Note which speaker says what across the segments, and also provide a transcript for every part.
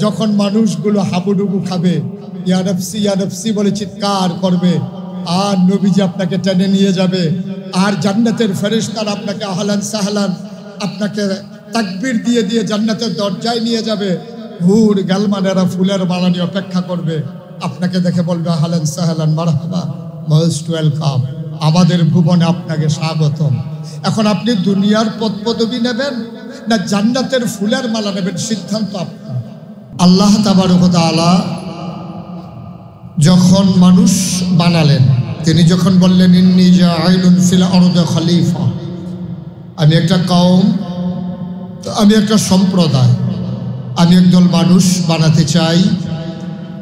Speaker 1: যখন মানুষগুলো হাবুডুবু খাবে, ইয়া নফসি বলে চিৎকার করবে, আর নবীজি আপনাকে টেনে নিয়ে যাবে, আর জান্নাতের ফেরেশতারা আপনাকে আহলান সাহলান আপনাকে তাকবীর দিয়ে দিয়ে জান্নাতের দরজায় নিয়ে যাবে। হুর গালমানেরা ফুলের মালা নিয়ে অপেক্ষা করবে, আপনাকে দেখে বলবে আহলান সাহলান মারহাবা, মোস্ট ওয়েলকাম, আমাদের ভুবনে আপনাকে স্বাগতম। এখন আপনি দুনিয়ার পদ পদবি নেবেন না জান্নাতের ফুলের মালা নেবেন, সিদ্ধান্ত আপনার। আল্লাহ তাবারক ওয়া তাআলা যখন মানুষ বানালেন, তিনি যখন বললেন ইন্নী জাইলুন ফিল আরদি খলিফা, আমি একটা কওম, আমি একটা সম্প্রদায়, আমি একদল মানুষ বানাতে চাই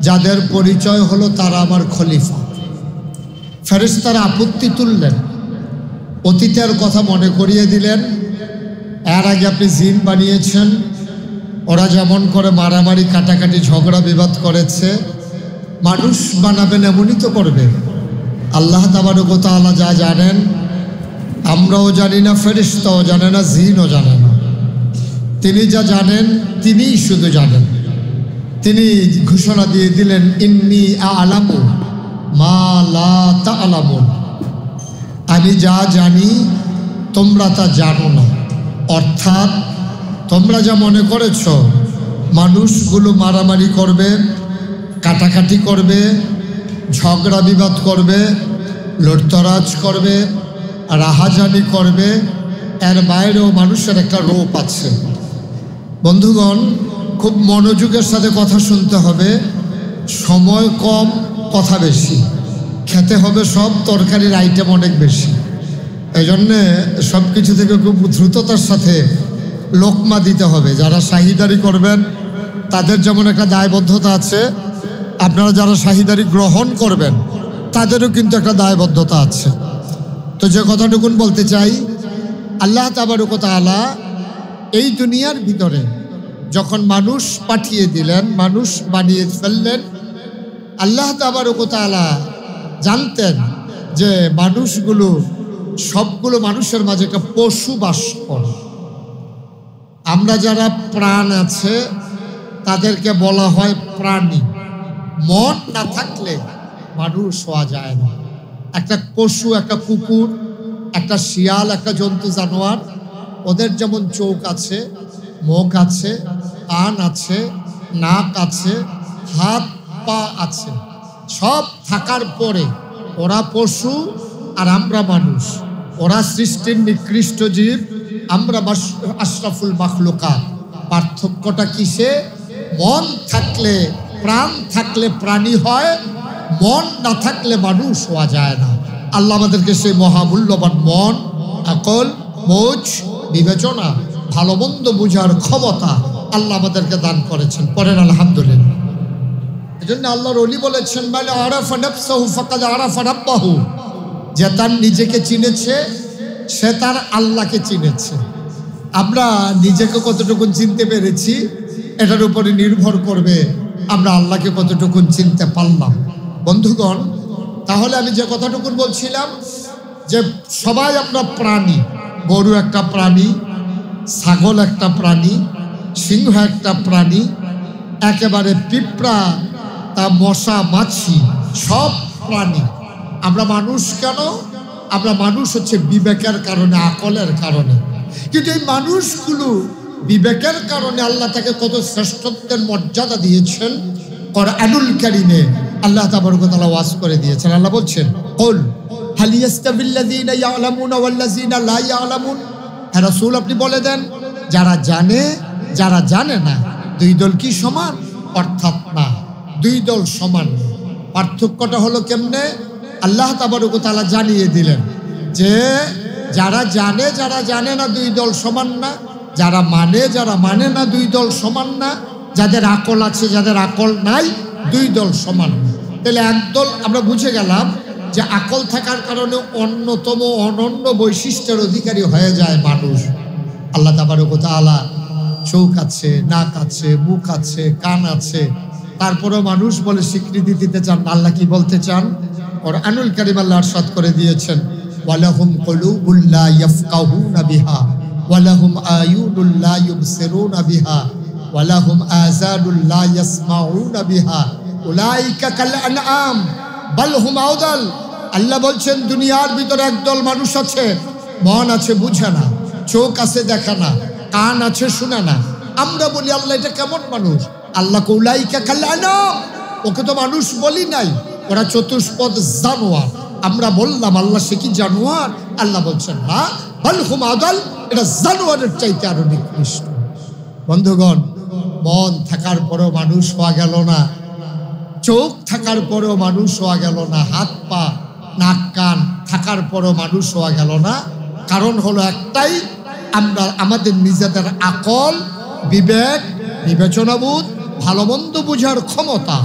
Speaker 1: যাদের পরিচয় হলো তারা আমার খলিফা। ফেরেশতারা আপত্তি তুললেন, অতীতের কথা মনে করিয়ে দিলেন, এর আগে আপনি জিন বানিয়েছেন, ওরা যেমন করে মারামারি কাটাকাটি ঝগড়া বিবাদ করেছে, মানুষ বানাবেন এমনই তো করবে। আল্লাহ তাবারক ওয়া তাআলা যা জানেন আমরাও জানি না, ফেরেশতাও জানে না, জিনও জানে না। তিনি যা জানেন তিনিই শুধু জানেন। তিনি ঘোষণা দিয়ে দিলেন ইন্নী আ'লামু মা লা তা'লামুন, আমি যা জানি তোমরা তা জানো না। অর্থাৎ তোমরা যা মনে করেছ মানুষগুলো মারামারি করবে, কাটাকাটি করবে, ঝগড়া বিবাদ করবে, লড়তরাজ করবে, রাহাজানি করবে, এর বাইরেও মানুষের একটা রূপ আছে। বন্ধুগণ, খুব মনোযোগের সাথে কথা শুনতে হবে, সময় কম, কথা বেশি, খেতে হবে সব, তরকারির আইটেম অনেক বেশি। এই জন্যে সব কিছু থেকে খুব দ্রুততার সাথে লোকমা দিতে হবে। যারা শাহিদারি করবেন তাদের যেমন একটা দায়বদ্ধতা আছে, আপনারা যারা শাহিদারি গ্রহণ করবেন তাদেরও কিন্তু একটা দায়বদ্ধতা আছে। তো যে কথাটুকুন বলতে চাই, আল্লাহ তাবারক ওয়া তাআলা এই দুনিয়ার ভিতরে যখন মানুষ পাঠিয়ে দিলেন, মানুষ বানিয়ে ফেললেন, আল্লাহ তাবারক ওয়া তাআলা জানতেন যে মানুষগুলো সবগুলো মানুষের মাঝে একটা পশু বাস করে। আমরা যারা প্রাণ আছে তাদেরকে বলা হয় প্রাণী। মন না থাকলে মানুষ হওয়া যায় না। একটা পশু, একটা কুকুর, একটা শিয়াল, একটা জন্তু জানোয়ার, ওদের যেমন চোখ আছে, মুখ আছে, কান আছে, নাক আছে, হাত পা আছে, সব থাকার পরে ওরা পশু আর আমরা মানুষ। ওরা সৃষ্টির নিকৃষ্ট জীব, আমরা আশরাফুল মাখলুকাত। পার্থক্যটা কিসে? মন থাকলে, প্রাণ থাকলে প্রাণী হয়, মন না থাকলে মানুষ হওয়া যায় না। আল্লাহ আমাদেরকে সেই মহামূল্যবান মন, আকল, বোঝ, বিবেচনা, ভালো মন্দ বুঝার ক্ষমতা আল্লাহ আমাদেরকে দান করেছেন। পড়েন আলহামদুলিল্লাহ। এই জন্য আল্লাহর ওলি বলেছেন, মানে আরাফা নাফসাহু ফাকাদ আরাফা রাব্বাহু, যে তার নিজেকে চিনেছে সে তার আল্লাহকে চিনেছে। আমরা নিজেকে কতটুকু চিনতে পেরেছি এটার উপরে নির্ভর করবে আমরা আল্লাহকে কতটুকু চিনতে পারলাম। বন্ধুগণ, তাহলে আমি যে কথাটুকু বলছিলাম যে সবাই আমরা প্রাণী। গরু একটা প্রাণী, ছাগল একটা প্রাণী, সিংহ একটা প্রাণী, একেবারে পিঁপড়া, তা মশা, মাছি, সব প্রাণী। আমরা মানুষ কেন? আমরা মানুষ হচ্ছে বিবেকের কারণে, আকলের কারণে। কিন্তু এই মানুষগুলো বিবেকের কারণে আল্লাহ তাকে কত শ্রেষ্ঠত্বের মর্যাদা দিয়েছেন। কুরআনুল কারীমে আল্লাহ তাবারক ওয়া তাআলা ওয়াজ করে দিয়েছেন। আল্লাহ বলছেন, কুল হাল ইয়াস্তাবিল্লাযীনা ইয়ালামুনা ওয়াল্লাযীনা লা ইয়ালামুন। হে রাসূল, আপনি বলে দেন, যারা জানে, যারা জানে না, দুই দল কি সমান? অর্থাৎ না, দুই দল সমান। পার্থক্যটা হলো কেমনে? আল্লাহ তাবারক ওয়া তাআলা জানিয়ে দিলেন যে যারা জানে, যারা জানে না, দুই দল সমান না। যারা মানে, যারা মানে না, দুই দল সমান না। যাদের আকল আছে, যাদের আকল নাই, দুই দল সমান না। তাহলে একদল আমরা বুঝে গেলাম যে আকল থাকার কারণে অন্যতম অনন্য বৈশিষ্ট্যের অধিকারী হয়ে যায় মানুষ। আল্লাহ তাবারক ওয়া তাআলা চোখ আছে, নাক আছে, মুখ আছে, কান আছে, তারপরেও মানুষ বলে স্বীকৃতি দিতে চান। আল্লাহ কি বলতে চান? কুরআনুল কারীম আল্লাহ ইরশাদ করে দিয়েছেন, ওয়ালাহুম কুলুবুল লা ইয়াফকাহুনা বিহা ওয়ালাহুম আয়ুনুল লা ইউবসিরুনা বিহা ওয়ালাহুম আযানুল লা ইয়াসমাউনা বিহা উলাইকা কাল আনআম বাল হুম আউদাল। আল্লাহ বলছেন দুনিয়ার ভিতরে একদল মানুষ আছে, মন আছে বুঝে না, চোখ আছে দেখে না, কান আছে শুনে না। আমরা বলি আল্লাহ এটা কেমন মানুষ? আল্লাহ উলাইকা কাল আনআম, ওকে তো মানুষ বলি নাই, ওরা চতুষ্পদ জানোয়ার। আমরা বললাম আল্লাহ সে কি জানোয়ার? আল্লাহ বলছেন না, বাল হুম আউদাল, এটা জানোয়ারের চাইতে আরো নিকৃষ্ট। বন্ধুগণ, মন থাকার পরেও মানুষ হওয়া গেল না, চোখ থাকার পরেও মানুষ হওয়া গেল না, হাত পা নাক কান থাকার পরেও মানুষ হওয়া গেল না। কারণ হলো একটাই, আমরা আমাদের নিজেদের আকল, বিবেক, বিবেচনাবোধ, ভালো মন্দ বুঝার ক্ষমতা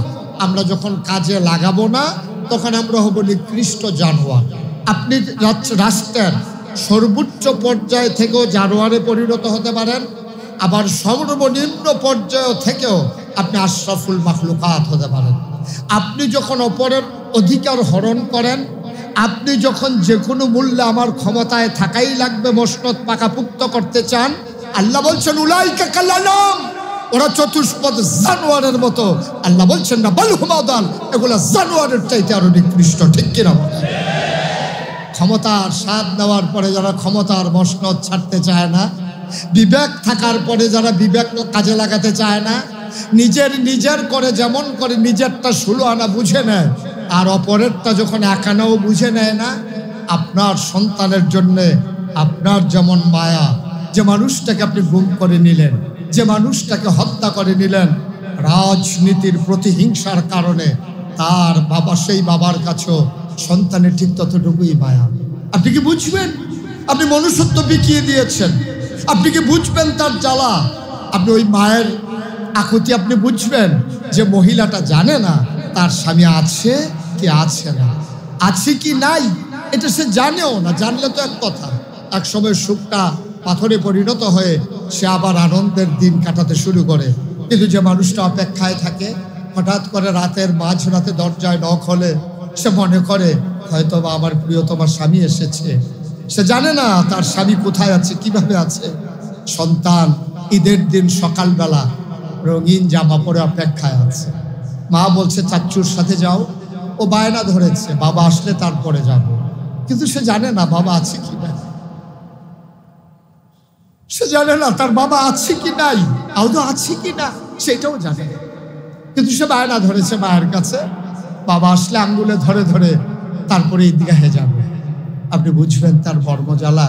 Speaker 1: আমরা যখন কাজে লাগাবো না, তখন আমরা হব নিকৃষ্ট জানোয়ার। আপনি রাষ্ট্রের সর্বোচ্চ পর্যায় থেকেও জানোয়ারে পরিণত হতে পারেন, আবার সর্বনিম্ন পর্যায় থেকেও আপনি আশরাফুল মাখলুকাত হতে পারেন। আপনি যখন অপরের অধিকার হরণ করেন, আপনি যখন যে কোনো মূল্যে আমার ক্ষমতায় থাকাই লাগবে মসনদ পাকাপুক্ত করতে চান, আল্লাহ বলছেন উলাইকা কাল আনআম, ওরা চতুষ্পদ জানোয়ারের মতো। আল্লাহ বলছেন না, বাল হুম আউদাল, এগুলা জানোয়ারের চাইতে আরো নিকৃষ্ট। ঠিক কিনা? ক্ষমতার স্বাদ নেওয়ার পরে যারা ক্ষমতার মসনদ ছাড়তে চায় না, বিবেক থাকার পরে যারা বিবেক কাজে লাগাতে চায় না, নিজের করে যেমন করে নিজেরটা 16 আনা বুঝে নেয়, আর অপরেরটা যখন 1 আনাও বুঝে নেয় না, আপনার সন্তানের জন্যে আপনার যেমন মায়া, যে মানুষটাকে আপনি গুম করে নিলেন, যে মানুষটাকে হত্যা করে নিলেন, রাজনীতির প্রতিহিংসার কারণে তার বাবা, সেই বাবার কাছেও সন্তানের ঠিক ততটুকুই মায়া। আপনি কি বুঝবেন? আপনি মনুষ্যত্ব বিকিয়ে দিয়েছেন, আপনি কি বুঝবেন তার জ্বালা? আপনি ওই মায়ের আকুতি আপনি বুঝবেন যে মহিলাটা জানে না তার স্বামী আছে কি আছে না, আছে কি নাই, এটা সে জানেও না। জানলে তো এক কথা, এক সময় সুখটা পাথরে পরিণত হয়ে সে আবার আনন্দের দিন কাটাতে শুরু করে। কিন্তু যে মানুষটা অপেক্ষায় থাকে, হঠাৎ করে রাতের মাঝরাতে দরজায় নক হলে সে মনে করে হয়তো বা আমার প্রিয়তমা স্বামী এসেছে। সে জানে না তার স্বামী কোথায় আছে, কিভাবে আছে। সন্তান ঈদের দিন সকালবেলা রঙিন জামা পরে অপেক্ষায় আছে, মা বলছে চাচ্চুর সাথে যাও, ও বায়না ধরেছে বাবা আসলে তারপরে যাব। কিন্তু সে জানে না বাবা আছে কি নাই, সে জানে না তার বাবা আছে কি নাই, আদৌ আছে কি না সেটাও জানে না। কিন্তু সে বায়না ধরেছে মায়ের কাছে, বাবা আসলে আঙ্গুলে ধরে ধরে তারপরে ঈদগাহে যাবে। আপনি বুঝবেন তার বর্মজ্বালা।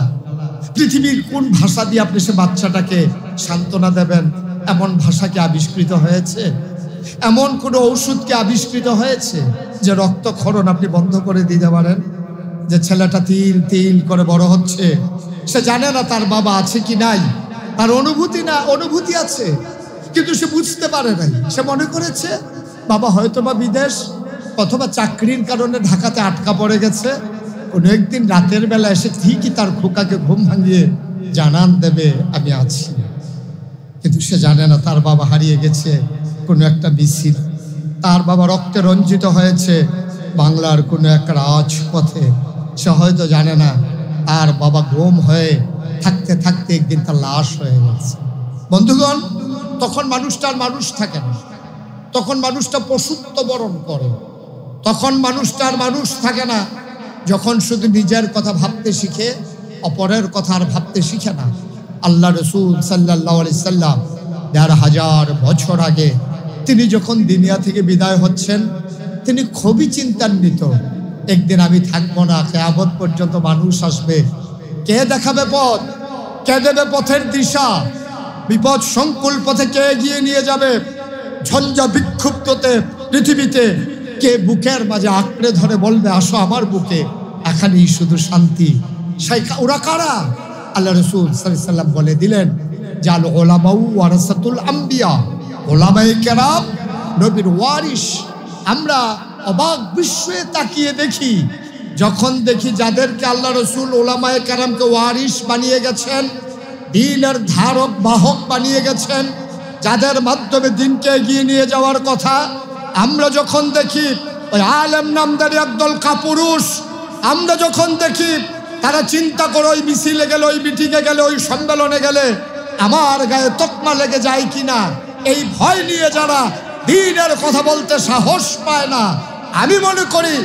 Speaker 1: পৃথিবীর কোন ভাষা দিয়ে আপনি সে বাচ্চাটাকে সান্ত্বনা দেবেন? এমন ভাষা কি আবিষ্কৃত হয়েছে? এমন কোনো ঔষধ কি আবিষ্কৃত হয়েছে যে রক্তক্ষরণ আপনি বন্ধ করে দিতে পারেন? যে ছেলেটা তিল তিল করে বড় হচ্ছে, সে জানে না তার বাবা আছে কি নাই, তার অনুভূতি আছে কিন্তু সে বুঝতে পারে নাই। সে মনে করেছে বাবা হয়তোবা বিদেশ অথবা চাকরির কারণে ঢাকাতে আটকা পড়ে গেছে, কোনো একদিন রাতের বেলা এসে ঠিকই তার খোকাকে ঘুম ভাঙিয়ে জানান দেবে আমি আছি। কিন্তু সে জানে না তার বাবা হারিয়ে গেছে কোনো একটা মিছিল, তার বাবা রক্তে রঞ্জিত হয়েছে বাংলার কোনো এক রাজপথে। সে হয়তো জানে না তার বাবা গুম হয়ে থাকতে থাকতে একদিন তার লাশ হয়ে গেছে। বন্ধুগণ, তখন মানুষটার মানুষ থাকে না, তখন মানুষটা পশুত্ব বরণ করে, তখন মানুষটার মানুষ থাকে না। যখন শুধু নিজের কথা ভাবতে শিখে, অপরের কথা আর ভাবতে শিখে না। আল্লাহ রসুল সাল্লাল্লাহু আলাইহি সাল্লাম ১,৫০০ বছর আগে তিনি যখন দুনিয়া থেকে বিদায় হচ্ছেন, তিনি খুবই চিন্তান্বিত। একদিন আমি থাকবো না, কিয়ামত পর্যন্ত মানুষ আসবে, কে দেখাবে পথ, কে দেবে পথের দিশা, বিপদ সংকুল পথে কে এগিয়ে নিয়ে যাবে, ঝঞ্ঝা বিক্ষুব্ধতে পৃথিবীতে কে বুকের মাঝে আঁকড়ে ধরে বলবে আসো আমার বুকে, এখানেই শুধু শান্তি। ওরা কারা? আল্লাহ রসুল সাল্লাল্লাহু আলাইহি সাল্লাম বলে দিলেন জাল উলামাউ ওয়ারাসাতুল আম্বিয়া, ওলামায়ে কেরাম নবীর ওয়ারিস। আমরা অবাক বিস্ময়ে তাকিয়ে দেখি, যখন দেখি যাদেরকে আল্লাহ রসুল ওলামায়ে কেরামকে ওয়ারিস বানিয়ে গেছেন, দ্বীনের ধারক বাহক বানিয়ে গেছেন, যাদের মাধ্যমে দিনকে এগিয়ে নিয়ে যাওয়ার কথা, আমরা যখন দেখি ওই আলেম নামদারি একদল কাপুরুষ, আমরা যখন দেখি তারা চিন্তা করে ওই মিছিলে গেলে, ওই মিটিংয়ে গেলে, ওই সম্মেলনে গেলে আমার গায়ে তকমা লেগে যায় কিনা, এই ভয় নিয়ে যারা দ্বীনের কথা বলতে সাহস পায় না, আমি মনে করি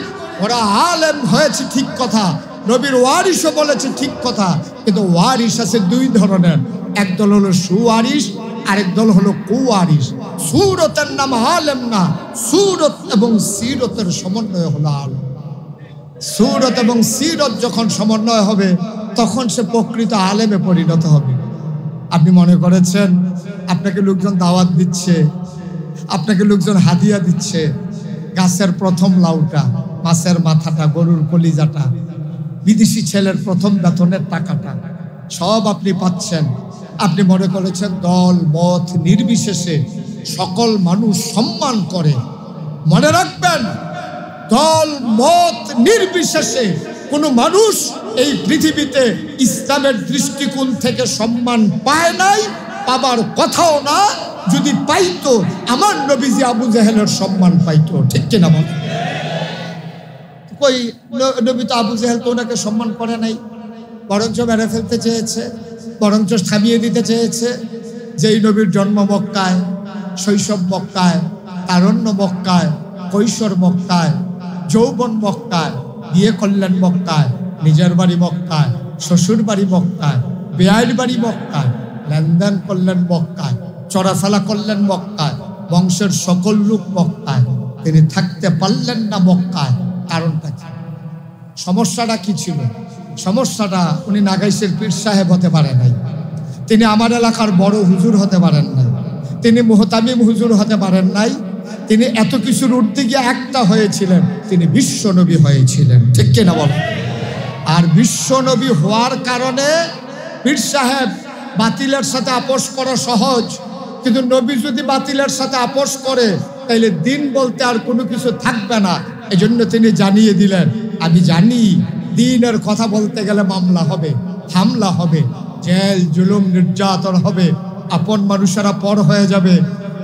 Speaker 1: ওরা আলেম হয়েছে ঠিক কথা, নবীর ওয়ারিসও বলেছে ঠিক কথা, কিন্তু ওয়ারিস আছে দুই ধরনের, একদল হলো সুওয়ারিস, আরেক দল হলো কুওয়ারিস। সুরতের নাম আলেম না, সুরত এবং সিরতের সমন্বয় হলো আলেম। সুরত এবং সিরত যখন সমন্বয় হবে তখন সে প্রকৃত আলেমে পরিণত হবে। আপনি মনে করেছেন আপনাকে লোকজন দাওয়াত দিচ্ছে, আপনাকে লোকজন হাদিয়া দিচ্ছে, গাছের প্রথম লাউটা, মাছের মাথাটা, গরুর কলিজাটা, বিদেশি ছেলের প্রথম বেতনের টাকাটা সব আপনি পাচ্ছেন। আপনি মনে করেছেন দল মত নির্বিশেষে সকল মানুষ সম্মান করে। মনে রাখবেন, দল মত নির্বিশেষে কোনো মানুষ এই পৃথিবীতে ইসলামের দৃষ্টিকোণ থেকে সম্মান পায় নাই, পাবার কথাও না। যদি পাইতো আমার নবীজি আবু জেহেলের সম্মান পাইতো, ঠিক কিনা বল? কই নবী তো আবু জেহেল তো ওনাকে সম্মান করে নাই, বরঞ্চ মেরে ফেলতে চেয়েছে, বরঞ্চ থামিয়ে দিতে চেয়েছে। যেই নবীর জন্ম মক্কায়, শৈশব মক্কায়, তারুণ্য মক্কায়, কৈশোর মক্কায়, যৌবন মক্কায়, বিয়ে করলেন মক্কায়, নিজের বাড়ি মক্কায়, শ্বশুর বাড়ি মক্কায়, বেয়াইর বাড়ি মক্কায়, লেনদেন করলেন মক্কায়, চড়াফেলা করলেন মক্কায়, বংশের সকল লোক মক্কায়, তিনি থাকতে পারলেন না মক্কায়। কারণটা কি? সমস্যাটা কি ছিল? সমস্যাটা উনি নাগাইশের পীর সাহেব হতে পারে নাই, তিনি আমার এলাকার বড় হুজুর হতে পারেন নাই, তিনি মুহতামিম হুজুর হতে পারেন নাই, তিনি এত কিছুর ঊর্ধ্বে গিয়ে একটা হয়েছিলেন, তিনি বিশ্বনবী হয়েছিলেন, ঠিক কিনা বলেন? আর বিশ্বনবী হওয়ার কারণে পীর সাহেব বাতিলের সাথে আপোষ করা সহজ, কিন্তু নবী যদি বাতিলের সাথে আপোষ করে তাইলে দিন বলতে আর কোনো কিছু থাকবে না। এজন্য তিনি জানিয়ে দিলেন, আমি জানি দিনের কথা বলতে গেলে মামলা হবে, হামলা হবে, জেল জুলুম নির্যাতন হবে, আপন মানুষেরা পর হয়ে যাবে,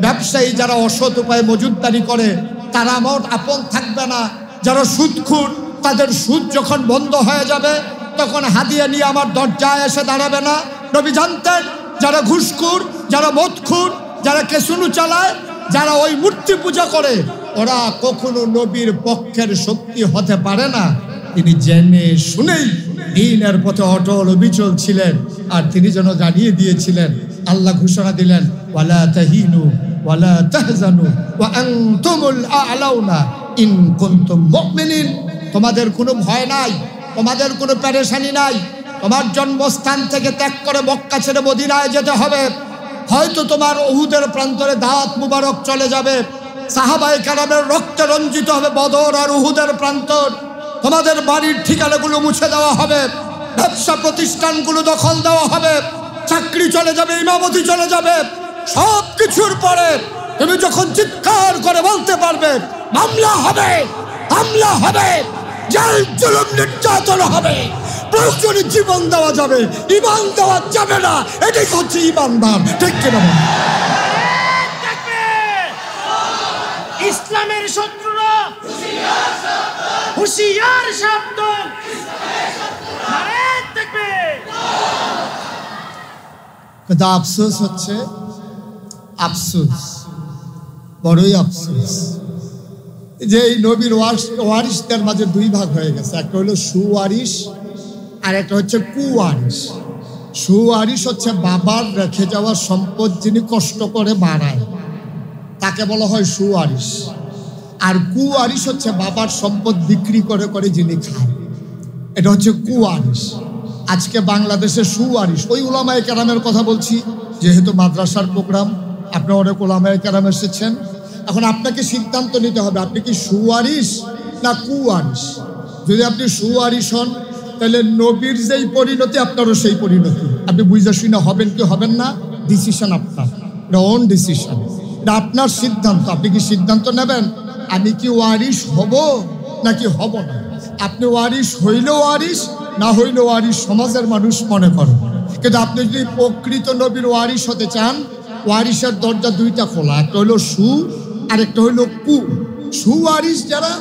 Speaker 1: ব্যবসায়ী যারা অসৎ উপায়ে মজুদদারি করে তারা আমার আপন থাকবে না, যারা সুদখোর তাদের সুদ যখন বন্ধ হয়ে যাবে তখন হাদিয়া নিয়ে আমার দরজায় এসে দাঁড়াবে না। নবী জানতেন যারা ঘুষখোর, যারা মদখোর, যারা কেসুনু চালায়, যারা ওই মূর্তি পূজা করে, ওরা কখনো নবীর পক্ষের শক্তি হতে পারে না। তিনি জেনে শুনেই দ্বীনের পথে অটল অবিচল ছিলেন। আর তিনি যেন জানিয়ে দিয়েছিলেন, আল্লাহ ঘোষণা দিলেন, ওয়ালা তাহিনু ওয়ালা তাহজানু ওয়া আনতুমুল আ'লাউনা ইন কুনতুম মুমিনিন। তোমাদের কোনো ভয় নাই, তোমাদের কোনো পেরেশানি নাই। তোমার জন্মস্থান থেকে ত্যাগ করে মক্কা ছেড়ে মদিনায় যেতে হবে, হয়তো তোমার উহুদের প্রান্তরে দাওয়াত মুবারক চলে যাবে, সাহাবায়ে কেরামের রক্তে রঞ্জিত হবে বদর আর উহুদের প্রান্তর, তোমাদের বাড়ির ঠিকানাগুলো মুছে দেওয়া হবে, ব্যবসা প্রতিষ্ঠানগুলো দখল দেওয়া হবে, চাকরি চলে যাবে, ইমামতি চলে যাবে। সব কিছুর পরে তুমি যখন চিৎকার করে বলতে পারবে, মামলা হবে, হামলা হবে, জেল জুলুম নির্যাতন হবে, প্রয়োজনে জীবন দেওয়া যাবে, ঈমান দেওয়া যাবে না, এটাই হচ্ছে ঈমানদার, ঠিক কিনা?
Speaker 2: ইসলামের শত্রুরা হুঁশিয়ার শব্দ
Speaker 1: কিন্তু আফসোস হচ্ছে, আফসোস, বড়ই আফসোস যে এই নবীর ওয়ারিসদের মাঝে দুই ভাগ হয়ে গেছে। একটা হলো সুওয়ারিস আর একটা হচ্ছে কুওয়ারিস। সুওয়ারিস হচ্ছে বাবার রেখে যাওয়া সম্পদ যিনি কষ্ট করে বাড়ায়, তাকে বলা হয় সুওয়ারিস। আর কুওয়ারিস হচ্ছে বাবার সম্পদ বিক্রি করে করে যিনি খায়, এটা হচ্ছে কুওয়ারিস। আজকে বাংলাদেশে সুওয়ারিস, ওই উলামায়ে কেরামের কথা বলছি, যেহেতু মাদ্রাসার প্রোগ্রাম, আপনি অনেক উলামায়ে কেরাম এসেছেন, এখন আপনাকে সিদ্ধান্ত নিতে হবে আপনি কি সুওয়ারিস না কুওয়ারিস। যদি আপনি সুওয়ারিস হন তাহলে নবীর যেই পরিণতি আপনারও সেই পরিণতি, আপনি বুঝে শুনে হবেন কি হবেন না, ডিসিশন আপনার, এটা ওন ডিসিশন, এটা আপনার সিদ্ধান্ত। আপনি কি সিদ্ধান্ত নেবেন আমি কি ওয়ারিস হব নাকি হব না? আপনি ওয়ারিস হইলেও ওয়ারিস, না হইলেও ওয়ারিস সমাজের মানুষ মনে করে। কিন্তু আপনি যদি প্রকৃত নবীর ওয়ারিস হতে চান, ওয়ারিসের দরজা দুইটা খোলা, একটা হইলো সু আর একটা হইলো কু। সুওয়ারিস যারা,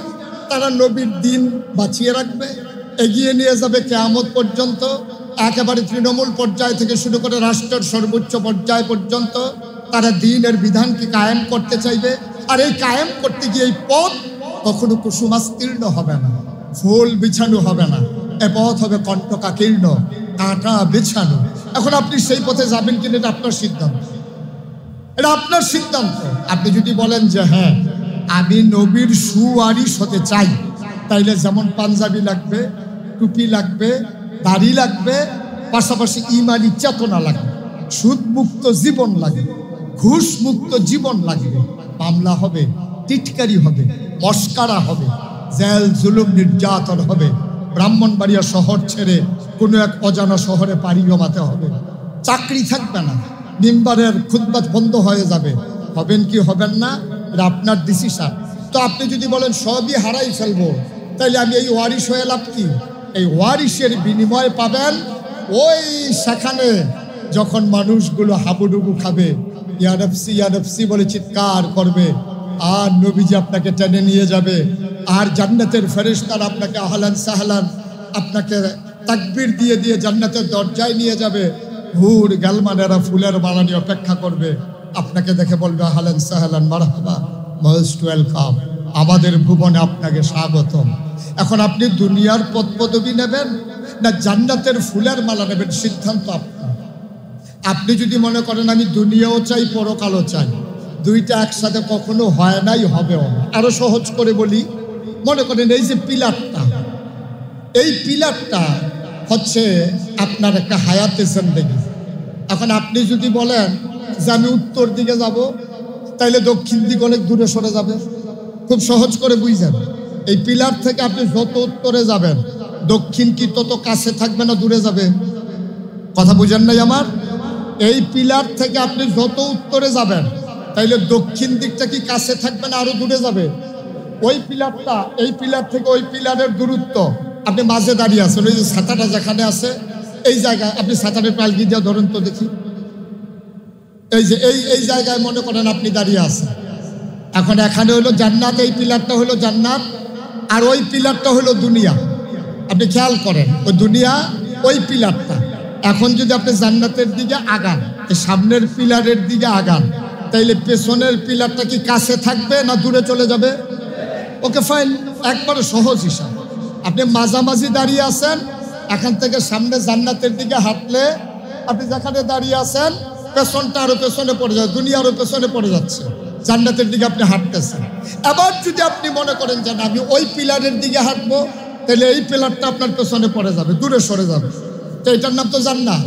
Speaker 1: তারা নবীর দিন বাঁচিয়ে রাখবে, এগিয়ে নিয়ে যাবে কিয়ামত পর্যন্ত, একেবারে তৃণমূল পর্যায় থেকে শুরু করে রাষ্ট্রের সর্বোচ্চ পর্যায় পর্যন্ত। তারা দ্বীনের বিধানকে কায়েম করতে চাইবে। আর এই কায়েম করতে গিয়ে এই পথ কখনো কুসুমাস্তীর্ণ হবে না, ফুল বিছানো হবে না, এ পথ হবে কণ্টকাকীর্ণ, কাঁটা বিছানো। এখন আপনি সেই পথে যাবেন কিনা এটা আপনার সিদ্ধান্ত, এটা আপনার সিদ্ধান্ত। আপনি যদি বলেন যে হ্যাঁ আমি নবীর সুওয়ারিশ হতে চাই, তাইলে যেমন পাঞ্জাবি লাগবে, টুপি লাগবে, দাড়ি লাগবে, পাশাপাশি ইমানি চেতনা লাগবে, সুদমুক্ত জীবন লাগবে, ঘুষ মুক্ত জীবন লাগবে, মামলা হবে, টিটকারি হবে, মস্কারা হবে, জেল জুলুম নির্যাতন হবে, ব্রাহ্মণবাড়িয়া শহর ছেড়ে কোনো এক অজানা শহরে পাড়ি জমাতে হবে, চাকরি থাকবে না, মিম্বারের খুতবা বন্ধ হয়ে যাবে। হবেন কি হবেন না এটা আপনার ডিসিশন। তো আপনি যদি বলেন সবই হারাই ফেলবো, তাইলে আমি এই ওয়ারিশ হয়ে লাভ কি? এই ওয়ারিশের বিনিময় পাবেন ওই সেখানে যখন মানুষগুলো হাবুডুবু খাবে, ইয়ানফসি বলে চিৎকার করবে, আর নবীজি আপনাকে টেনে নিয়ে যাবে, আর জান্নাতের ফেরেশতারা আপনাকে আহলান সাহলান আপনাকে তাকবীর দিয়ে দিয়ে জান্নাতের দরজায় নিয়ে যাবে। হুর গালমানেরা ফুলের মালা নিয়ে অপেক্ষা করবে, আপনাকে দেখে বলবে আহলান সাহলান মারহাবা, মোস্ট ওয়েলকাম, আমাদের ভুবনে আপনাকে স্বাগতম। এখন আপনি দুনিয়ার পদ পদবি নেবেন না জান্নাতের ফুলের মালা নেবেন, সিদ্ধান্ত আপনার। আপনি যদি মনে করেন আমি দুনিয়াও চাই পরকালও চাই, দুইটা একসাথে কখনো হয় নাই, হবেও না। আরো সহজ করে বলি, মনে করেন এই যে পিলারটা, এই পিলারটা হচ্ছে আপনার একটা হায়াতে জিন্দেগি। এখন আপনি যদি বলেন যে আমি উত্তর দিকে যাব, তাইলে দক্ষিণ দিকে অনেক দূরে সরে যাবে। খুব সহজ করে বুঝছেন, এই পিলার থেকে আপনি যত উত্তরে যাবেন দক্ষিণ কি তত কাছে থাকবে না দূরে যাবে? কথা বুঝেন নাই আমার? এই পিলার থেকে আপনি যত উত্তরে যাবেন তাইলে দক্ষিণ দিকটা কি কাছে থাকবে না আরো দূরে যাবে? ওই পিলারটা, এই পিলার থেকে ওই পিলারের দূরত্ব, আপনি মাঝে দাঁড়িয়ে আছেন, ওই যে ছাতাটা যেখানে আছে এই জায়গায় আপনি ছাতাটা পালকি দিয়ে ধরেন তো দেখি, এই যে এই জায়গায় মনে করেন আপনি দাঁড়িয়ে আছেন। এখন এখানে হলো জান্নাত, এই পিলারটা হলো জান্নাত, আর ওই পিলারটা হলো দুনিয়া। আপনি খেয়াল করেন ওই দুনিয়া, ওই পিলারটা। এখন যদি আপনি জান্নাতের দিকে আগান, এই সামনের পিলারের দিকে আগান, তাইলে পেছনের পিলারটা কি কাছে থাকবে না দূরে চলে যাবে? ওকে ফাইন, একবারে সহজ হিসাব। আপনি মাঝামাঝি দাঁড়িয়ে আছেন, এখান থেকে সামনে জান্নাতের দিকে হাঁটলে আপনি যেখানে দাঁড়িয়ে আছেন পেছনটা আরো পেছনে পড়ে যাচ্ছে, দুনিয়া আরো পেছনে পড়ে যাচ্ছে, জান্নাতের দিকে আপনি হাঁটতেছেন। এবার যদি আপনি মনে করেন যে আমি ওই পিলারের দিকে হাঁটবো, তাহলে এই পিলারটা আপনার পেছনে পড়ে যাবে, দূরে সরে যাবে। তো এটার নাম তো জান্নাত।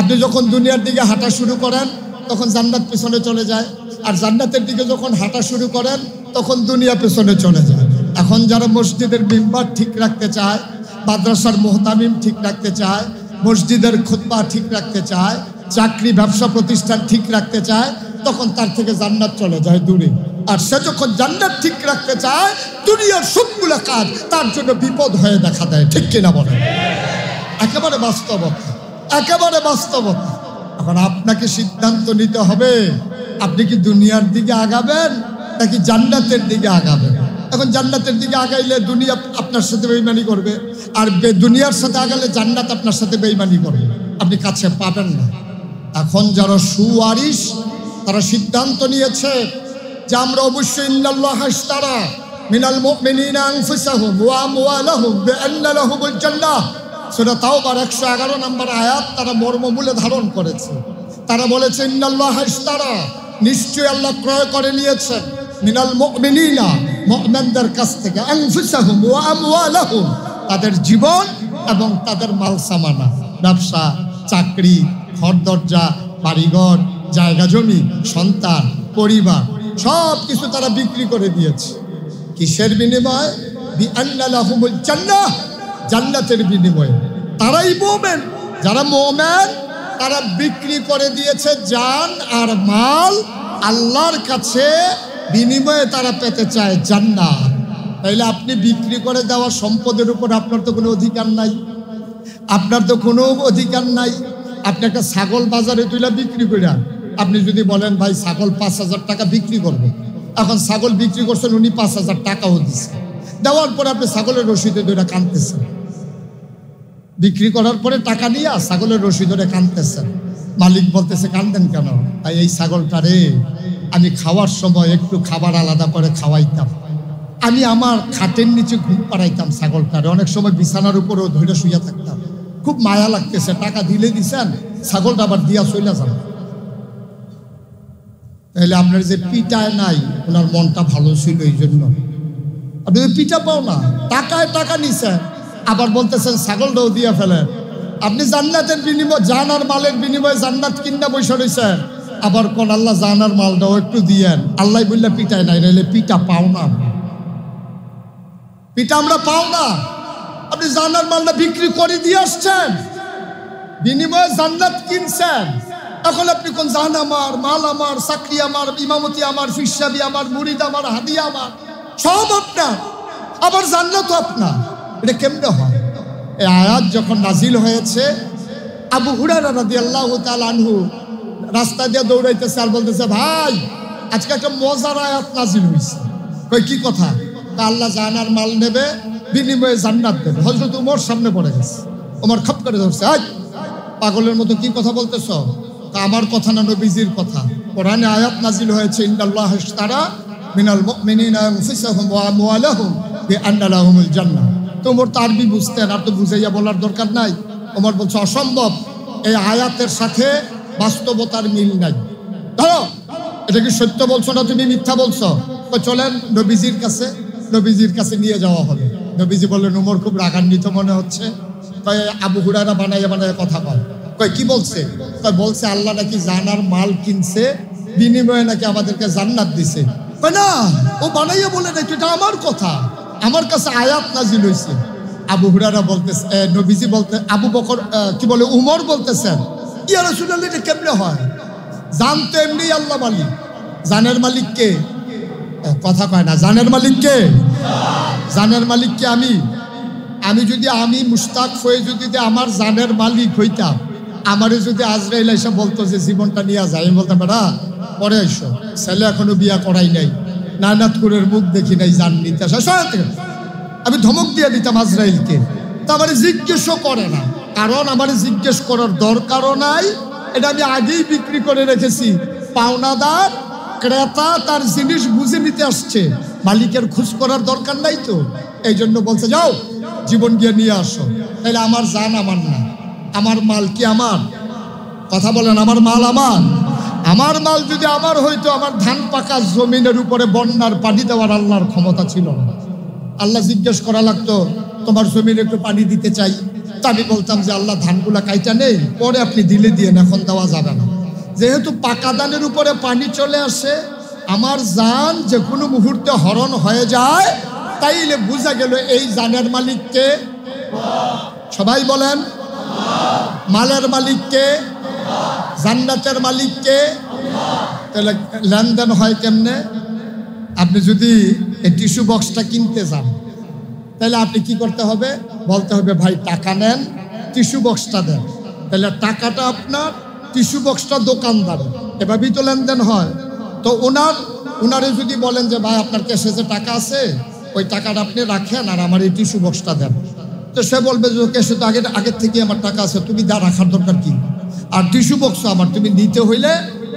Speaker 1: আপনি যখন দুনিয়ার দিকে হাঁটা শুরু করেন তখন জান্নাত পেছনে চলে যায়, আর জান্নাতের দিকে যখন হাঁটা শুরু করেন তখন দুনিয়া পেছনে চলে যায়। এখন যারা মসজিদের মিম্বার ঠিক রাখতে চায়, মাদ্রাসার মুহতামিম ঠিক রাখতে চায়, মসজিদের খুতবা ঠিক রাখতে চায়, চাকরি ব্যবসা প্রতিষ্ঠান ঠিক রাখতে চায়, তখন তার থেকে জান্নাত চলে যায় দূরে। আর সে যখন জান্নাত ঠিক রাখতে চায়, দুনিয়ার সবগুলো কাজ তার জন্য বিপদ হয়ে দেখা দেয়। ঠিক কিনা বলেন? একেবারে বাস্তবতা, একেবারে বাস্তবতা। এখন আপনাকে সিদ্ধান্ত নিতে হবে, আপনি কি দুনিয়ার দিকে আগাবেন নাকি জান্নাতের দিকে আগাবেন। এখন জান্নাতের দিকে আগাইলে দুনিয়া আপনার সাথে বেঈমানি করবে, আর দুনিয়ার সাথে আগালে জান্নাত আপনার সাথে বেঈমানি করবে, আপনি কাছে পাবেন না। এখন যারা সুওয়ারিশ তারা সিদ্ধান্ত নিয়েছে যে আমরা অবশ্যই ইন্নাল্লাহা ইশতারা মিনাল মুমিনিনা আনফুসাহুম ওয়া আমওয়ালাহুম বিআন্না লাহুমুল জান্নাহ, সূরা তাওবার 111 নম্বর আয়াত তারা মর্মমূলে ধারণ করেছে। তারা বলেছে ইন্নাল্লাহা ইশতারা, নিশ্চয়ই আল্লাহ ক্রয় করে নিয়েছেন, মিনাল মুমিনিনা, মুমিনদের কাছ থেকে, আনফুসাহুম ওয়া আমওয়ালাহুম, তাদের জীবন এবং তাদের মাল সামানা, ব্যবসা, চাকরি, ঘর দরজা, বাড়িঘর, জায়গা জমি, সন্তান, পরিবার, সব কিছু তারা বিক্রি করে দিয়েছে। কিসের বিনিময়ে? বিআন্না লাহুমুল জান্নাহ, জান্নাতের বিনিময়ে। তারাই মুমিন। যারা মুমিন তারা বিক্রি করে দিয়েছে জান আর মাল আল্লাহর কাছে, বিনিময়ে তারা পেতে চায় জান্নাত। তাইলে আপনি বিক্রি করে দেওয়া সম্পদের উপর আপনার তো কোনো অধিকার নাই, আপনার তো কোনো অধিকার নাই। আপনি একটা ছাগল বাজারে তুলে বিক্রি করে আপনি যদি বলেন ভাই ছাগল 5,000 টাকা বিক্রি করবো, এখন ছাগল বিক্রি করছেন, উনি 5,000 টাকাও দিচ্ছে, দেওয়ার পরে আপনি ছাগলের রসিদে ধরে কাঁদতেছেন, বিক্রি করার পরে টাকা নিয়ে ছাগলের রসিদ ধরে কাঁদতেছেন, মালিক বলতেছে কান্দেন কেন? এই ছাগলটা রে আমি খাওয়ার সময় একটু খাবার আলাদা করে খাওয়াইতাম, আমি আমার খাটের নিচে ঘুম পাড়াইতাম ছাগলটারে, অনেক সময় বিছানার উপরেও ধরে শুয়ে থাকতাম, খুব মায়া লাগতেছে, টাকা দিলে দিছেন, ছাগলটা আবার দিয়া চলে যান। তাহলে আপনার যে পিটায় নাই, ওনার মনটা ভালো ছিল, এই জন্য আপনি পিঠা পাও না, টাকায় টাকা নিছেন, আবার বলতেছেন ছাগলটাও দিয়ে ফেলেন। আপনি জান্নাতের বিনিময়, জান আর মালের বিনিময়ে জান্নাত কিনা বসে রয়েছেন, আবার কোন আল্লাহ জান আর মালটাও একটু দিয়েন। আল্লাহ বললে পিটায় নাই, নাইলে পিঠা পাও না, পিঠা আমরা পাও না। আপনি জান আর মালটা বিক্রি করে দিয়ে আসছেন, বিনিময়ে জান্নাত কিনছেন, এখন আপনি কোন জান আমার, মাল আমার, চাকরি আমার, ইমামতি আমার, ফিরসাবি আমার, মুরিদ আমার, হাদিয়া আমার, সব আপনার, আবার জান্নাতও আপনার। এটা কেমনে হয়? এই আয়াত যখন নাজিল হয়েছে, আবু হুরায়রা রাদিয়াল্লাহু তাআলা আনহু রাস্তা দিয়ে দৌড়াইতেছে আর বলতেছে, ভাই আজকে একটা মজার আয়াত নাজিল হয়েছে। কই কি কথা? আল্লাহ জানার মাল নেবে, বিনিময়ে জান্নাত দেবে। হযরত ওমর সামনে পড়ে গেছে, ওমর খপ করে ধরছে, আয় পাগলের মতো কি কথা বলতেছ? আমার কথা না, নবীজির কথা। কোরআনে আয়াত নাজিল হয়েছে, ইন্নাল্লাহা ইশতারা মিনাল মুমিনিনা আনফুসাহুম ওয়া আমওয়ালাহুম বিআন্না লাহুমুল জান্নাহ। তো ওমর তো আরবি বুঝতেন, আর তো বুঝাইয়া বলার দরকার নাই। ওমর বলছে অসম্ভব, এই আয়াতের সাথে বাস্তবতার মিল নাই। ধরো এটা কি সত্য বলছো না তুমি মিথ্যা বলছো? চলেন নবীজির কাছে, নবীজির কাছে নিয়ে যাওয়া হবে। নবীজি বললেন, ওমর খুব রাগান্বিত মনে হচ্ছে। কয় আবু হুরায়রা বানাইয়া বানাইয়া কথা বল। কয় কি বলছে? কয় বলছে আল্লাহ নাকি জানার মাল কিনছে, বিনিময়ে নাকি আমাদেরকে জান্নাত দিছে। কয় না, ও বানাইয়া বলে নাকি, এটা আমার কথা, আমার কাছে আয়াত নাজিল হয়েছে। আবু হুরায়রা বলতেছে, নবীজি বলতে, আবু বকর কি বলে, উমর বলতেছেন, ইয়া রাসূলুল্লাহ এটা কেমনে হয়? জান তো এমনি আল্লাহ মালিক, জানের মালিক কে? কথা কয় না, জানের মালিক কে? জানের মালিক কে? আমি যদি আমি মুশতাক হয়ে যদি আমার জানের মালিক হইতাম, আমারে যদি আজরাইল এসে বলতো যে জীবনটা নিয়ে যায়, আমি বলতাম বেটা পরে আইসো, ছেলে এখনো বিয়া করাই নাই, নানাতকুরের মুখ দেখি নাই, জান নিতে আসা, আমি ধমক দিয়ে দিতাম আজরাইলকে। তা আমারে জিজ্ঞেসও করে না, কারণ আমারে জিজ্ঞেস করার দরকারও নাই। এটা আমি আগেই বিক্রি করে রেখেছি। পাওনাদার ক্রেতা তার জিনিস বুঝে নিতে আসছে, মালিকের খোঁজ করার দরকার নাই তো। এই জন্য বলছে যাও জীবন গিয়ে নিয়ে আসো। তাহলে আমার জান আমার না, আমার মাল কি আমার? কথা বলেন, আমার মাল আমার? আমার মাল যদি আমার হইতো, আমার ধান পাকা জমিনের উপরে বন্যার পানি দেওয়ার আল্লাহর ক্ষমতা ছিল না। আল্লাহ জিজ্ঞেস করা লাগতো, তোমার জমিনে একটু পানি দিতে চাই। তা আমি বলতাম যে আল্লাহ ধানগুলা কাইটা নেই, পরে আপনি দিলে দিয়ে, এখন দেওয়া যাবে না। যেহেতু পাকা ধানের উপরে পানি চলে আসে, আমার জান যে কোনো মুহূর্তে হরণ হয়ে যায়, তাইলে বুঝা গেল এই জানের মালিককে। সবাই বলেন, মালের মালিককে, জান্নাতের মালিককে। তাহলে লেনদেন হয় কেমনে? আপনি যদি এই টিস্যু বক্সটা কিনতে যান, তাহলে আপনি কি করতে হবে? বলতে হবে ভাই টাকা নেন, টিস্যু বক্সটা দেন। তাহলে টাকাটা আপনার, টিস্যু বক্সটা দোকানদার, এভাবেই তো লেনদেন হয়। তো ওনারে যদি বলেন যে ভাই আপনার ক্যাশে যে টাকা আছে, ওই টাকাটা আপনি রাখেন আর আমার এই টিস্যু বক্সটা দেন, তো সে বলবে যে ক্যাশে তো আগের থেকে আমার টাকা আছে, তুমি দা রাখার দরকার কি? আর টিস্যু বক্স আমার, তুমি নিতে হইলে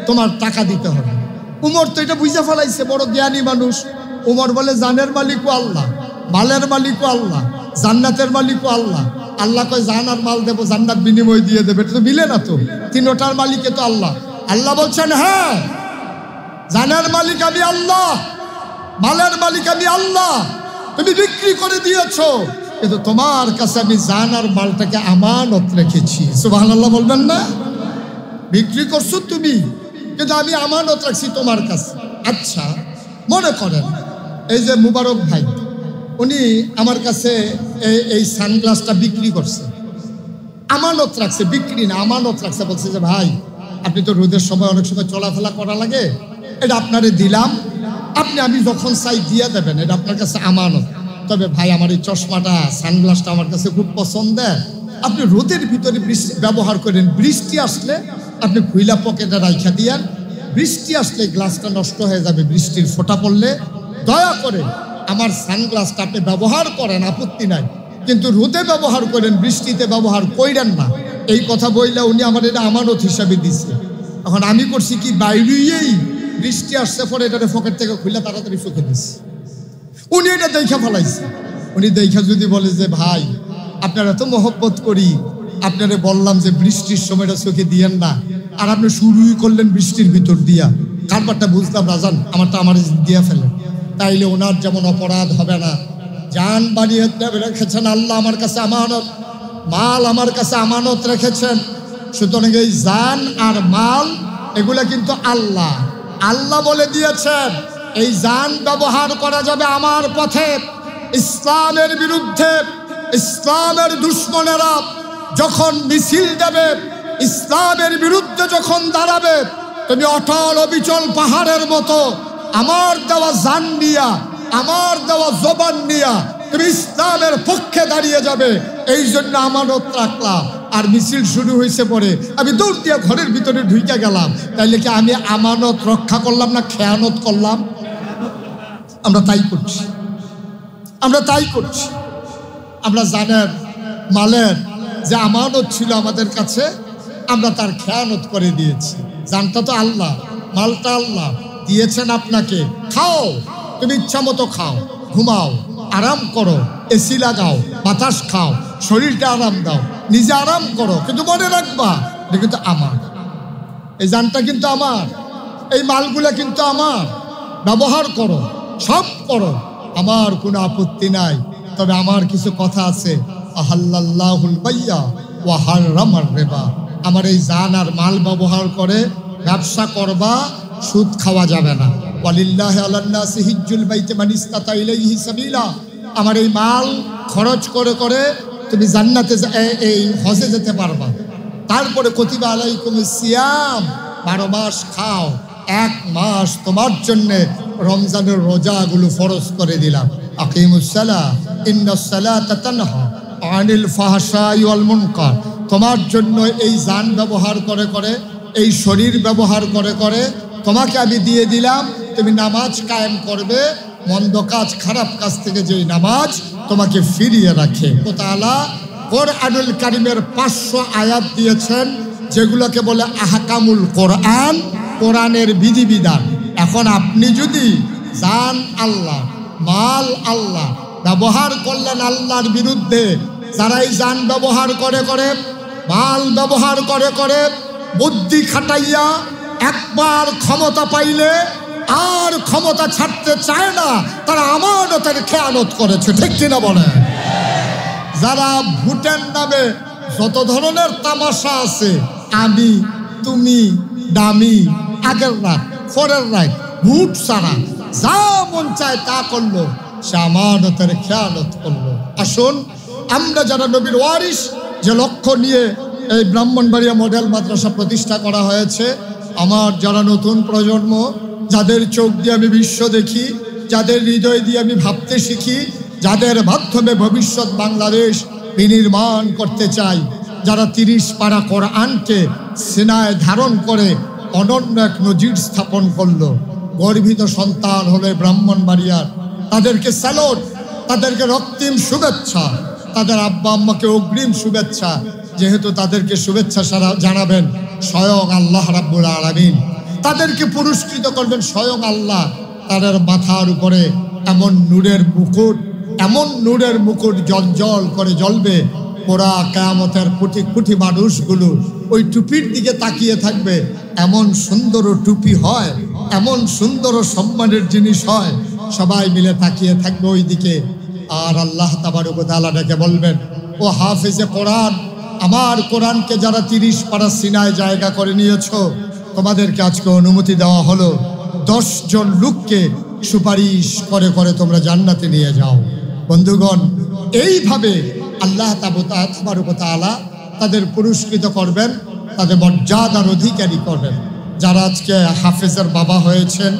Speaker 1: তোমার টাকা দিতে হবে। উমর তো এটা বুঝে ফেলাইছে, বড় জ্ঞানী মানুষ। উমর বলে জানের মালিকও আল্লাহ, মালের মালিকও আল্লাহ, জান্নাতের মালিকও আল্লাহ। আল্লাহ কয় জান আর মাল দেবো, জান্নাত বিনিময় দিয়ে দেবে, এটা তো মিলে না তো। তিনটার মালিকে তো আল্লাহ। আল্লাহ বলছেন হ্যাঁ, জানের মালিক আমি আল্লাহ, মালের মালিক আমি আল্লাহ। তুমি বিক্রি করে দিয়েছো, কিন্তু তোমার কাছে আমি জান আর মালটাকে আমানত রেখেছি। সুবহানাল্লাহ বলবেন না? বিক্রি করছো তুমি, কিন্তু আমি আমানত রাখছি তোমার কাছে। আচ্ছা মনে করেন এই যে মুবারক ভাই, উনি আমার কাছে এই সানগ্লাসটা বিক্রি করছে, আমানত রাখছে, বিক্রি না আমানত রাখছে। বলছে যে ভাই আপনি তো রোদের সময় অনেক সময় চলাফেরা করা লাগে, এটা আপনারে দিলাম, আমি যখন চাই দিয়ে দেবেন, এটা আপনার কাছে আমানত। তবে ভাই আমার এই চশমাটা, সানগ্লাসটা আমার কাছে খুব পছন্দের, আপনি রোদের ভিতরে ব্যবহার করেন, বৃষ্টি আসলে আপনি খুইলা পকেটে রাইখা দিয়েন, বৃষ্টি আসলে গ্লাসটা নষ্ট হয়ে যাবে বৃষ্টির ফোঁটা পড়লে, দয়া করে আমার সানগ্লাসটা আপনি ব্যবহার করেন, আপত্তি নাই, কিন্তু রোদে ব্যবহার করেন, বৃষ্টিতে ব্যবহার করেন না। এই কথা বইলে উনি আমার এটা আমানত হিসাবে দিছে। এখন আমি করছি কি, বাইরেই বৃষ্টি আসছে পরে এটা পকেট থেকে খুলে তাড়াতাড়ি চোখে দিচ্ছে। উনি এটা দেখা ফেলাইছে। উনি দেখা যদি বলে যে ভাই আপনারা তো মহব্বত করি, আপনারা বললাম যে বৃষ্টির সময়টা চোখে দিয়েন না, আর আপনি শুরুই করলেন বৃষ্টির ভিতর দিয়া, কারবারটা বুঝলাম রাজান, আমারটা আমার দিয়া ফেলেন, তাইলে ওনার যেমন অপরাধ হবে না। জান বানিয়ে রেখেছেন আল্লাহ আমার কাছে আমানত, মাল আমার কাছে আমানত রেখেছেন। সুতরাং এই জান আর মাল এগুলা কিন্তু আল্লাহ আল্লাহ বলে দিয়েছেন। এই জান ব্যবহার করা যাবে আমার পথে। ইসলামের বিরুদ্ধে ইসলামের দুশ্মনেরা যখন মিছিল দেবে, ইসলামের বিরুদ্ধে যখন দাঁড়াবে, তুমি অটল অবিচল পাহাড়ের মতো আমার দেওয়া জান নিয়া, আমার দেওয়া জবান নিয়া তুমি ইসলামের পক্ষে দাঁড়িয়ে যাবে। এই জন্য আমানত রাখলাম। আর মিছিল শুরু হয়েছে পরে আমি দৌড় দিয়ে ঘরের ভিতরে ঢুকে গেলাম, তাইলে কি আমি আমানত রক্ষা করলাম না খেয়ানত করলাম? আমরা তাই করছি, আমরা তাই করছি। আমরা জানেন মালের যে আমানত ছিল আমাদের কাছে, আমরা তার খেয়ানত করে দিয়েছি। জানটা তো আল্লাহ, মালটা আল্লাহ দিয়েছেন আপনাকে। খাও, তুমি ইচ্ছা মতো খাও, ঘুমাও, আরাম করো, এসি লাগাও, বাতাস খাও, শরীরটা আরাম দাও, নিজে আরাম করো, কিন্তু মনে রাখবা এটা কিন্তু আমার। এই জানটা কিন্তু আমার, এই মালগুলা কিন্তু আমার। ব্যবহার করো, সব করো, আমার কোনো আপত্তি নাই। তবে আমার কিছু কথা আছে। আহাল্লাল্লাহুল বাইয়া ওয়া হারামার রিবা। আমার এই জান আর মাল ব্যবহার করে ব্যবসা করবা, সুদ খাওয়া যাবে না। ওয়ালিল্লাহি আলান নাসি হিজ্জুল বাইতি মান ইসতাতা ইলাইহি সাবিলা। আমার এই মাল খরচ করে করে তুমি জান্নাতে এই হজে যেতে পারবা। তারপরে কুতিবা আলাইকুমুস সিয়াম, 12 মাস খাও, 1 মাস তোমার জন্যে রমজানের রোজাগুলো ফরজ করে দিলাম। আকিমুস সালাহ ইন্নাস সালাতা তানহা আনিল ফাহশাই ওয়াল মুনকার। তোমার জন্য এই জান ব্যবহার করে করে, এই শরীর ব্যবহার করে করে তোমাকে আমি দিয়ে দিলাম। তুমি নামাজ কায়েম করবে, মন্দ কাজ খারাপ কাজ থেকে যেই নামাজ তোমাকে ফিরিয়ে রাখে। আল্লাহ তাআলা কোরআনুল কারীমের 500 আয়াত দিয়েছেন, যেগুলোকে বলে আহকামুল কোরআন, কোরআনের বিধিবিধান। এখন আপনি যদি জান আল্লাহ, মাল আল্লাহ, ব্যবহার করলেন আল্লাহর বিরুদ্ধে, যারাই জান ব্যবহার করে করে, মাল ব্যবহার করে করে, বুদ্ধি খাটাইয়া একবার ক্ষমতা পাইলে আর ক্ষমতা ছাড়তে চায় না, তারা আমানতের খেয়ানত করেছে। ঠিক কিনা বলে? যারা ভোটের নামে যত ধরনের তামাশা আছে, আমি তুমি দামি, আগের রাত পরের রাত, ভোট ছাড়া যা মন চায় তা করলো, সে আমানতের খেয়ানত করলো। আসুন আমরা যারা নবীর ওয়ারিস, যে লক্ষ্য নিয়ে এই ব্রাহ্মণবাড়িয়া মডেল মাদ্রাসা প্রতিষ্ঠা করা হয়েছে, আমার যারা নতুন প্রজন্ম, যাদের চোখ দিয়ে আমি বিশ্ব দেখি, যাদের হৃদয় দিয়ে আমি ভাবতে শিখি, যাদের মাধ্যমে ভবিষ্যৎ বাংলাদেশ বিনির্মাণ করতে চাই, যারা 30 পারা কোরআনকে সিনায় ধারণ করে অনন্য এক নজির স্থাপন করলো, গর্বিত সন্তান হলে ব্রাহ্মণবাড়িয়ার, তাদেরকে স্যালুট, তাদেরকে রক্তিম শুভেচ্ছা, তাদের আব্বা আম্মাকে অগ্রিম শুভেচ্ছা। যেহেতু তাদেরকে শুভেচ্ছা জানাবেন স্বয়ং আল্লাহ রাব্বুল আলামিন, তাদেরকে পুরস্কৃত করবেন স্বয়ং আল্লাহ। তাদের মাথার উপরে এমন নূরের মুকুট, এমন নূরের মুকুট জলজল করে জ্বলবে, পুরা কিয়ামতের কোটি কোটি মানুষগুলো ওই টুপির দিকে তাকিয়ে থাকবে। এমন সুন্দর টুপি হয়, এমন সুন্দর সম্মানের জিনিস হয়, সবাই মিলে তাকিয়ে থাকবে ওই দিকে। আর আল্লাহ তাবারক ওয়া তাআলা ডেকে বলবেন, ও হাফেজে কোরআন, আমার কোরআনকে যারা 30 পারা সিনায় জায়গা করে নিয়েছো, তোমাদেরকে আজকে অনুমতি দেওয়া হলো 10 জন লোককে সুপারিশ করে করে তোমরা জান্নাতে নিয়ে যাও। বন্ধুগণ, এইভাবে আল্লাহ তাবারক ওয়া তাআলা তাদের পুরস্কৃত করবেন, তাদের মর্যাদার অধিকারী করবেন। যারা আজকে হাফেজের বাবা হয়েছেন,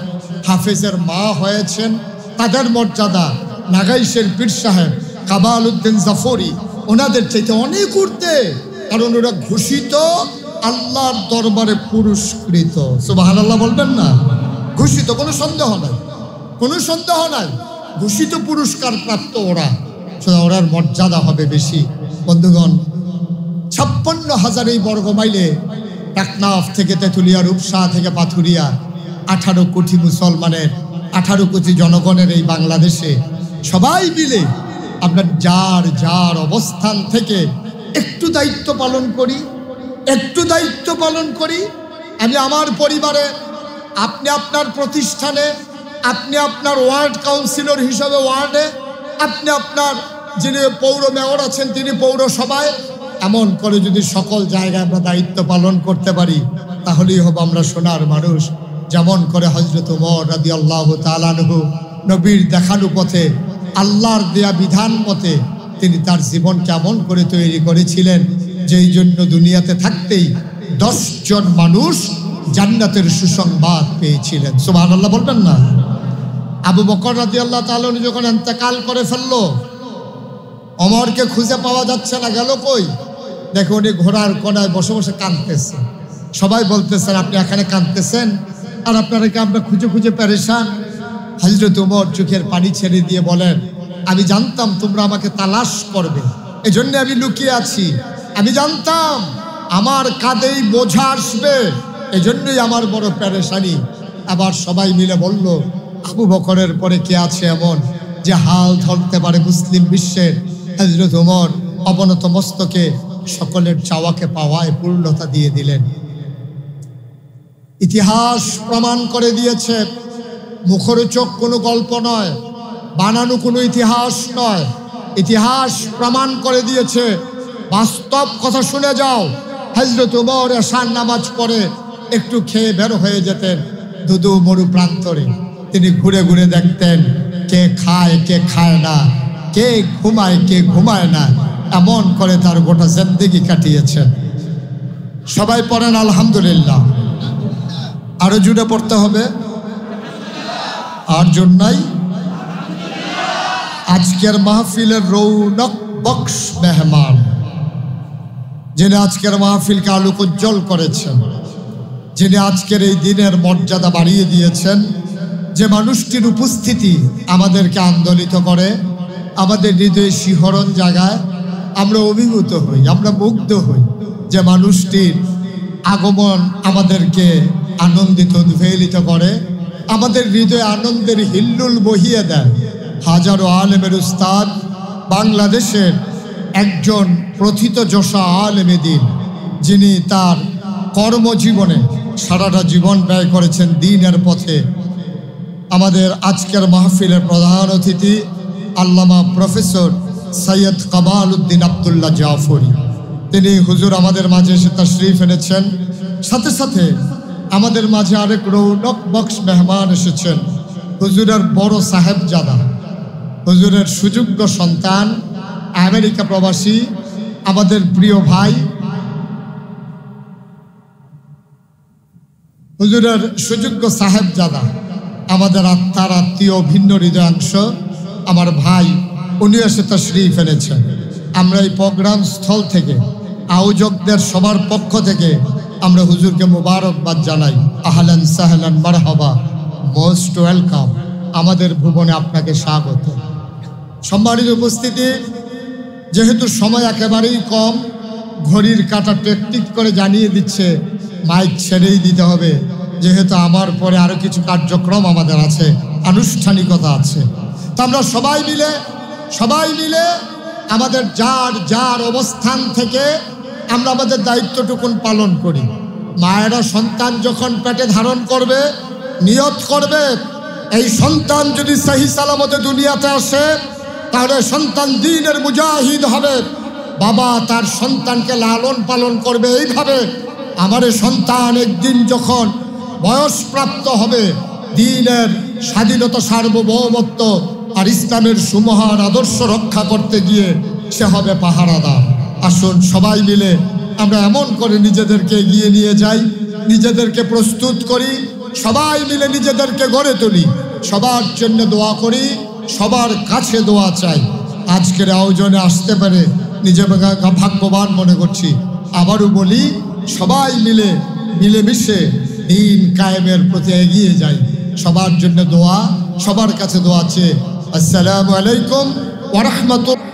Speaker 1: হাফেজের মা হয়েছেন, তাদের মর্যাদা নাগাইশের পীর সাহেব কামাল উদ্দিন জাফরি ওনাদের চাইতে অনেক ঊর্ধ্বে, কারণ ওরা ঘোষিত আল্লাহর দরবারে পুরস্কৃত। সুবহানাল্লাহ বলবেন না? ঘোষিত, কোনো সন্দেহ নাই, কোনো সন্দেহ নাই, ঘোষিত পুরস্কার প্রাপ্ত ওরা, ওরার মর্যাদা হবে বেশি। বন্ধুগণ, 56,000 এই বর্গমাইলে টেকনাফ থেকে তেঁতুলিয়া, রূপসা থেকে পাথুরিয়া 18 কোটি মুসলমানের, 18 কোটি জনগণের এই বাংলাদেশে সবাই মিলে আপনার যার যার অবস্থান থেকে একটু দায়িত্ব পালন করি, একটু দায়িত্ব পালন করি। আমি আমার পরিবারে, আপনি আপনার প্রতিষ্ঠানে, আপনি আপনার ওয়ার্ড কাউন্সিলর হিসাবে ওয়ার্ডে, আপনি আপনার যিনি পৌর মেয়র আছেন তিনি পৌরসভায়, এমন করে যদি সকল জায়গায় আমরা দায়িত্ব পালন করতে পারি তাহলেই হবে আমরা সোনার মানুষ। যেমন করে হযরত ওমর রাদিয়াল্লাহু তাআলা আনহু নবীর দেখানো পথে, আল্লাহর দেয়া বিধান মতে তিনি তার জীবন কেমন করে তৈরি করেছিলেন, যেই জন্য দুনিয়াতে থাকতেই 10 জন মানুষ জান্নাতের সুসংবাদ পেয়েছিলেন। সুবহানাল্লাহ বলবেন না? আবু বকর রাদিয়াল্লাহু তাআলা যখন ইন্তেকাল করে ফেললো, ওমরকে খুঁজে পাওয়া যাচ্ছে না, গেল কই? দেখো উনি ঘোড়ার কোনায় বসে বসে কাঁদতেছে। সবাই বলতেছেন আপনি এখানে কাঁদতেছেন আর আপনারা কি আমরা খুঁজে খুঁজে পেরেশান? হযরত ওমর চোখের পানি ছেড়ে দিয়ে বলেন, আমি জানতাম তোমরা আমাকে তালাশ করবে, এজন্য আমি লুকিয়ে আছি। আমি জানতাম আমার কাঁধেই বোঝা আসবে, এজন্যই আমার বড় পেরেশানি। আবার সবাই মিলে বলল, আবু বকরের পরে কে আছে এমন যে হাল ধরতে পারে মুসলিম বিশ্বের? হযরত ওমর অবনত মস্তকে সকলের চাওয়াকে পাওয়ায় পূর্ণতা দিয়ে দিলেন। ইতিহাস প্রমাণ করে দিয়েছে, মুখরোচক কোনো গল্প নয়, বানানো কোনো ইতিহাস নয়। ইতিহাস প্রমাণ করে দিয়েছে, বাস্তব কথা শুনে যাও। হযরত ওমর এশার নামাজ পড়ে একটু খেয়ে বের হয়ে যেতেন ধুধু মরু প্রান্তরে। তিনি ঘুরে ঘুরে দেখতেন কে খায় কে খায় না, কে ঘুমায় কে ঘুমায় না। এমন করে তার গোটা জিন্দেগি কাটিয়েছেন। সবাই পড়েন আলহামদুলিল্লাহ। আরো জুড়ে পড়তে হবে। আর জন্যই আজকের মাহফিলের রৌনক বক্স মেহমান, যিনি আজকের মাহফিলকে আলোক উজ্জ্বল করেছেন, যিনি আজকের এই দিনের মর্যাদা বাড়িয়ে দিয়েছেন, যে মানুষটির উপস্থিতি আমাদেরকে আন্দোলিত করে, আমাদের হৃদয়ে শিহরণ জাগায়, আমরা অভিভূত হই, আমরা মুগ্ধ হই। যে মানুষটির আগমন আমাদেরকে আনন্দিত উদ্বেলিত করে, আমাদের হৃদয়ে আনন্দের হিল্লুল বহিয়ে দেয়। হাজারো আলেমের উস্তাদ, বাংলাদেশের একজন প্রথিতযশা আলেমে দ্বীন, যিনি তার কর্মজীবনে সারাটা জীবন ব্যয় করেছেন দ্বীনের পথে। আমাদের আজকের মাহফিলের প্রধান অতিথি আল্লামা প্রফেসর সৈয়দ কামাল উদ্দিন আব্দুল্লাহ জাফরি। তিনি হুজুর আমাদের মাঝে এসে তাশরীফ এনেছেন। সাথে সাথে আমাদের মাঝে আরেক রৌনক বক্স মেহমান এসেছেন, হুজুরের বড় সাহেবজাদা, হুজুরের সুযোগ্য সন্তান, আমেরিকা প্রবাসী, আমাদের প্রিয় ভাই, হুজুরের সুযোগ্য সাহেবজাদা, আমাদের আত্মার আত্মীয়, ভিন্ন হৃদয়াংশ, আমার ভাই, উনি এসে তাশরীফ এনেছেন। আমরা এই প্রোগ্রাম স্থল থেকে আয়োজকদের সবার পক্ষ থেকে আমরা হুজুরকে মুবারকবাদ জানাই। আহলান সাহলান মারহাবা, মোস্ট ওয়েলকাম। আমাদের ভুবনে আপনাকে স্বাগত। সম্মানিত উপস্থিতি, যেহেতু সময় একেবারেই কম, ঘড়ির কাঁটা টিক করে জানিয়ে দিচ্ছে মাইক ছেড়েই দিতে হবে, যেহেতু আমার পরে আরো কিছু কার্যক্রম আমাদের আছে, আনুষ্ঠানিকতা আছে। তো আমরা সবাই মিলে আমাদের যার যার অবস্থান থেকে আমরা আমাদের দায়িত্বটুকুন পালন করি। মায়েরা সন্তান যখন পেটে ধারণ করবে, নিয়ত করবে এই সন্তান যদি সহি সালামতে দুনিয়াতে আসে তাহলে সন্তান দ্বীনের মুজাহিদ হবে। বাবা তার সন্তানকে লালন পালন করবে এইভাবে, আমার সন্তান একদিন যখন বয়সপ্রাপ্ত হবে, দ্বীনের স্বাধীনতা, সার্বভৌমত্ব আর ইসলামের সুমহান আদর্শ রক্ষা করতে গিয়ে সে হবে পাহারাদার। আসুন সবাই মিলে আমরা এমন করে নিজেদেরকে এগিয়ে নিয়ে যাই, নিজেদেরকে প্রস্তুত করি, সবাই মিলে নিজেদেরকে গড়ে তুলি, সবার জন্য দোয়া করি, সবার কাছে দোয়া চাই। আজকের আয়োজনে আসতে পারে নিজেকে ভাগ্যবান মনে করছি। আবারও বলি, সবাই মিলেমিশে দ্বীন কায়েমের প্রতি এগিয়ে যাই। সবার জন্য দোয়া, সবার কাছে দোয়া চেয়ে। আসসালামু আলাইকুম ওয়া রাহমাতুল্লাহ।